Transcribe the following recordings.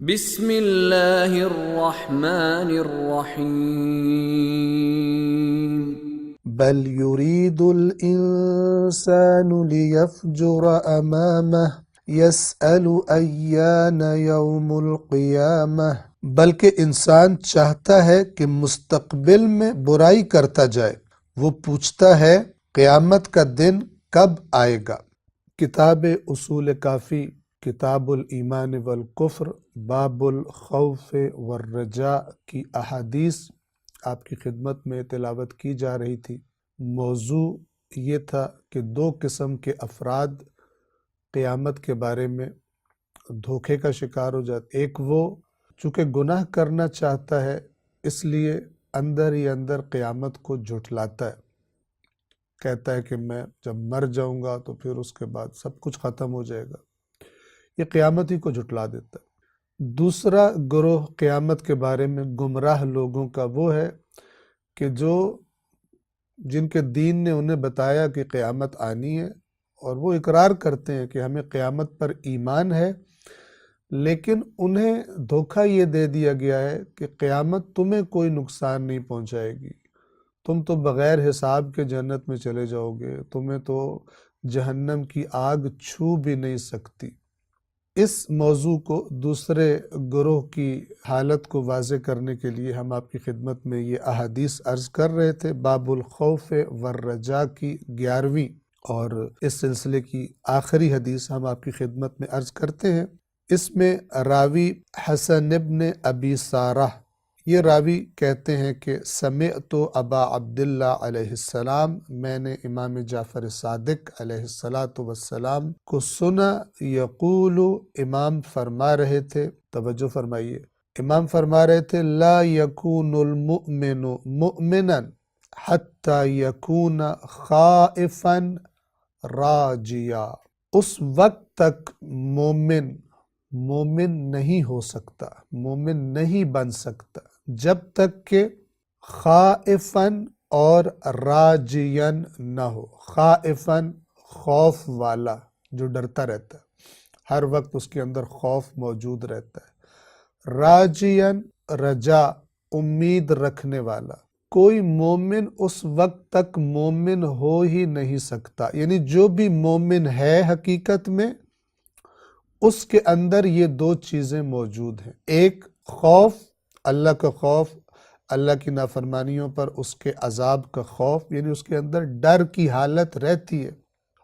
بسم اللہ الرحمن الرحیم بل يريد الإنسان ليفجر أمامه يسأل أيان يوم القيامة بلکہ انسان چاہتا ہے کہ مستقبل میں برائی کرتا جائے، وہ پوچھتا ہے قیامت کا دن کب آئے گا۔ کتاب اصول کافی، کتاب الایمان والکفر، باب الخوف والرجاء کی احادیث آپ کی خدمت میں تلاوت کی جا رہی تھی۔ موضوع یہ تھا کہ دو قسم کے افراد قیامت کے بارے میں دھوکے کا شکار ہو جاتے۔ ایک وہ چونکہ گناہ کرنا چاہتا ہے اس لیے اندر ہی اندر قیامت کو جھٹلاتا ہے، کہتا ہے کہ میں جب مر جاؤں گا تو پھر اس کے بعد سب کچھ ختم ہو جائے گا، یہ قیامت ہی کو جھٹلا دیتا ہے۔ دوسرا گروہ قیامت کے بارے میں گمراہ لوگوں کا وہ ہے کہ جن کے دین نے انہیں بتایا کہ قیامت آنی ہے اور وہ اقرار کرتے ہیں کہ ہمیں قیامت پر ایمان ہے، لیکن انہیں دھوکہ یہ دے دیا گیا ہے کہ قیامت تمہیں کوئی نقصان نہیں پہنچائے گی، تم تو بغیر حساب کے جنت میں چلے جاؤ گے، تمہیں تو جہنم کی آگ چھو بھی نہیں سکتی۔ اس موضوع کو دوسرے گروہ کی حالت کو واضح کرنے کے لیے ہم آپ کی خدمت میں یہ احادیث عرض کر رہے تھے۔ باب الخوف والرجاء کی 11ویں اور اس سلسلے کی آخری حدیث ہم آپ کی خدمت میں عرض کرتے ہیں۔ اس میں راوی حسن ابن ابی سارہ، یہ راوی کہتے ہیں کہ سمعت ابا عبداللہ علیہ السلام، میں نے امام جعفر صادق علیہ السلام کو سنا، یقول، امام فرما رہے تھے، توجہ فرمائیے، امام فرما رہے تھے لا یکون المؤمن مؤمنا حتی یکون خائفا راجیا، اس وقت تک مومن نہیں ہو سکتا، مومن نہیں بن سکتا جب تک کہ خائفاً اور راجین نہ ہو۔ خائفاً خوف والا، جو ڈرتا رہتا ہے، ہر وقت اس کے اندر خوف موجود رہتا ہے۔ راجین، رجا، امید رکھنے والا۔ کوئی مومن اس وقت تک مومن ہو ہی نہیں سکتا، یعنی جو بھی مومن ہے حقیقت میں اس کے اندر یہ دو چیزیں موجود ہیں۔ ایک خوف، اللہ کا خوف، اللہ کی نافرمانیوں پر اس کے عذاب کا خوف، یعنی اس کے اندر ڈر کی حالت رہتی ہے،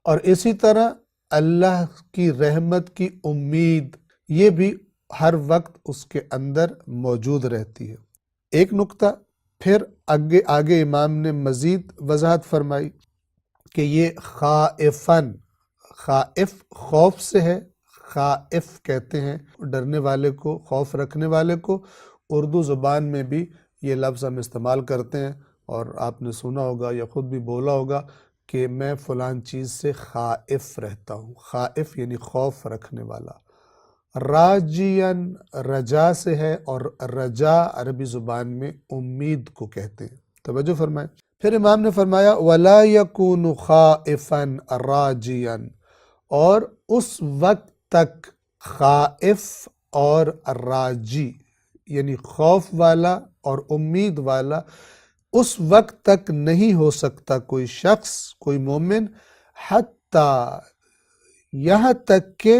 اور اسی طرح اللہ کی رحمت کی امید، یہ بھی ہر وقت اس کے اندر موجود رہتی ہے۔ ایک نقطہ پھر آگے امام نے مزید وضاحت فرمائی کہ یہ خائفاً، خائف خوف سے ہے، خائف کہتے ہیں ڈرنے والے کو، خوف رکھنے والے کو۔ اردو زبان میں بھی یہ لفظ ہم استعمال کرتے ہیں، اور آپ نے سنا ہوگا یا خود بھی بولا ہوگا کہ میں فلان چیز سے خائف رہتا ہوں۔ خائف یعنی خوف رکھنے والا۔ راجین رجا سے ہے، اور رجا عربی زبان میں امید کو کہتے ہیں، توجہ فرمائیں۔ پھر امام نے فرمایا وَلَا يَكُونُ خَائِفًا رَاجِيًا، اور اس وقت تک خائف اور راجی، یعنی خوف والا اور امید والا، اس وقت تک نہیں ہو سکتا کوئی شخص، کوئی مومن، حتیٰ یہاں تک کہ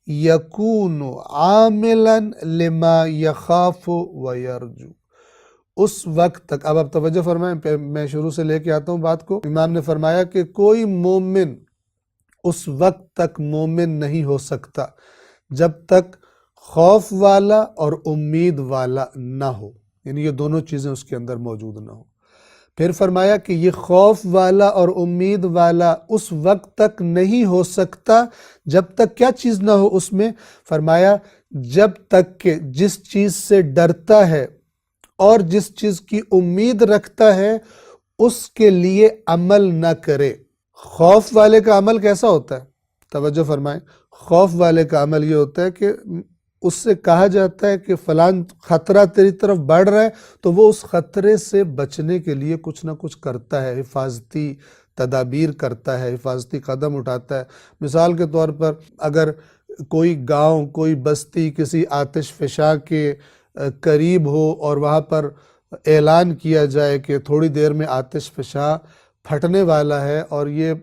یکون عاملا لما یخاف ویرجو، اس وقت تک۔ اب آپ توجہ فرمائیں، میں شروع سے لے کے آتا ہوں بات کو۔ امام نے فرمایا کہ کوئی مومن اس وقت تک مومن نہیں ہو سکتا جب تک خوف والا اور امید والا نہ ہو، یعنی یہ دونوں چیزیں اس کے اندر موجود نہ ہو۔ پھر فرمایا کہ یہ خوف والا اور امید والا اس وقت تک نہیں ہو سکتا جب تک کیا چیز نہ ہو اس میں، فرمایا جب تک کہ جس چیز سے ڈرتا ہے اور جس چیز کی امید رکھتا ہے اس کے لیے عمل نہ کرے۔ خوف والے کا عمل کیسا ہوتا ہے؟ توجہ فرمائیں، خوف والے کا عمل یہ ہوتا ہے کہ اس سے کہا جاتا ہے کہ فلان خطرہ تیری طرف بڑھ رہا ہے، تو وہ اس خطرے سے بچنے کے لیے کچھ نہ کچھ کرتا ہے، حفاظتی تدابیر کرتا ہے، حفاظتی قدم اٹھاتا ہے۔ مثال کے طور پر اگر کوئی گاؤں، کوئی بستی کسی آتش فشاں کے قریب ہو اور وہاں پر اعلان کیا جائے کہ تھوڑی دیر میں آتش فشاں پھٹنے والا ہے، اور یہ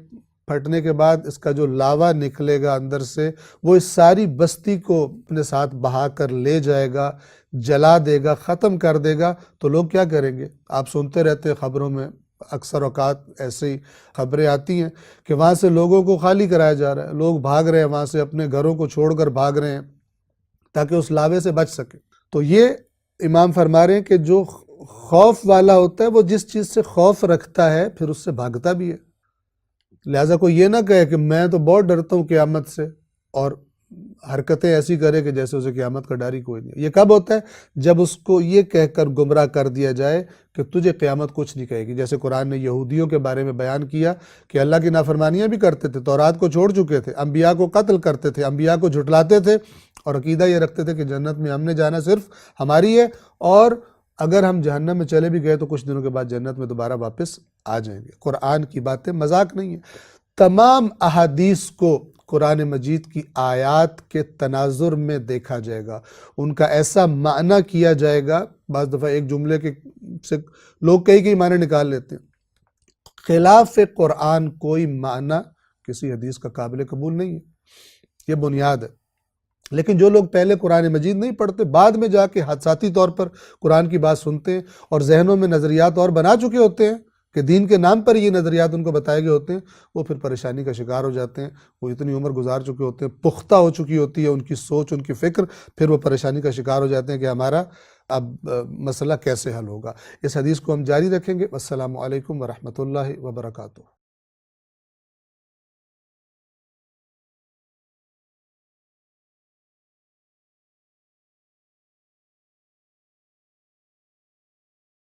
پھٹنے کے بعد اس کا جو لاوا نکلے گا اندر سے وہ اس ساری بستی کو اپنے ساتھ بہا کر لے جائے گا، جلا دے گا، ختم کر دے گا، تو لوگ کیا کریں گے؟ آپ سنتے رہتے ہیں خبروں میں، اکثر اوقات ایسی خبریں آتی ہیں کہ وہاں سے لوگوں کو خالی کرایا جا رہا ہے، لوگ بھاگ رہے ہیں وہاں سے، اپنے گھروں کو چھوڑ کر بھاگ رہے ہیں تاکہ اس لاوے سے بچ سکے۔ تو یہ امام فرما رہے ہیں کہ جو خوف والا ہوتا ہے وہ جس چیز سے خوف رکھتا ہے پھر اس سے بھاگتا بھی ہے۔ لہٰذا کوئی یہ نہ کہے کہ میں تو بہت ڈرتا ہوں قیامت سے، اور حرکتیں ایسی کرے کہ جیسے اسے قیامت کا ڈر ہی کوئی نہیں۔ یہ کب ہوتا ہے؟ جب اس کو یہ کہہ کر گمراہ کر دیا جائے کہ تجھے قیامت کچھ نہیں کہے گی۔ جیسے قرآن نے یہودیوں کے بارے میں بیان کیا کہ اللہ کی نافرمانیاں بھی کرتے تھے، تورات کو چھوڑ چکے تھے، انبیاء کو قتل کرتے تھے، انبیاء کو جھٹلاتے تھے، اور عقیدہ یہ رکھتے تھے کہ جنت میں ہم نے جانا صرف ہماری ہے، اور اگر ہم جہنم میں چلے بھی گئے تو کچھ دنوں کے بعد جنت میں دوبارہ واپس آ جائیں گے۔ قرآن کی باتیں مذاق نہیں ہیں۔ تمام احادیث کو قرآن مجید کی آیات کے تناظر میں دیکھا جائے گا، ان کا ایسا معنی کیا جائے گا۔ بعض دفعہ ایک جملے کے سے لوگ کئی معنی نکال لیتے ہیں۔ خلاف قرآن کوئی معنی کسی حدیث کا قابل قبول نہیں ہے، یہ بنیاد ہے۔ لیکن جو لوگ پہلے قرآن مجید نہیں پڑھتے، بعد میں جا کے حادثاتی طور پر قرآن کی بات سنتے ہیں اور ذہنوں میں نظریات اور بنا چکے ہوتے ہیں کہ دین کے نام پر یہ نظریات ان کو بتائے گئے ہوتے ہیں، وہ پھر پریشانی کا شکار ہو جاتے ہیں۔ وہ اتنی عمر گزار چکے ہوتے ہیں، پختہ ہو چکی ہوتی ہے ان کی سوچ، ان کی فکر، پھر وہ پریشانی کا شکار ہو جاتے ہیں کہ ہمارا اب مسئلہ کیسے حل ہوگا۔ اس حدیث کو ہم جاری رکھیں گے۔ السلام علیکم ورحمۃ اللہ وبرکاتہ۔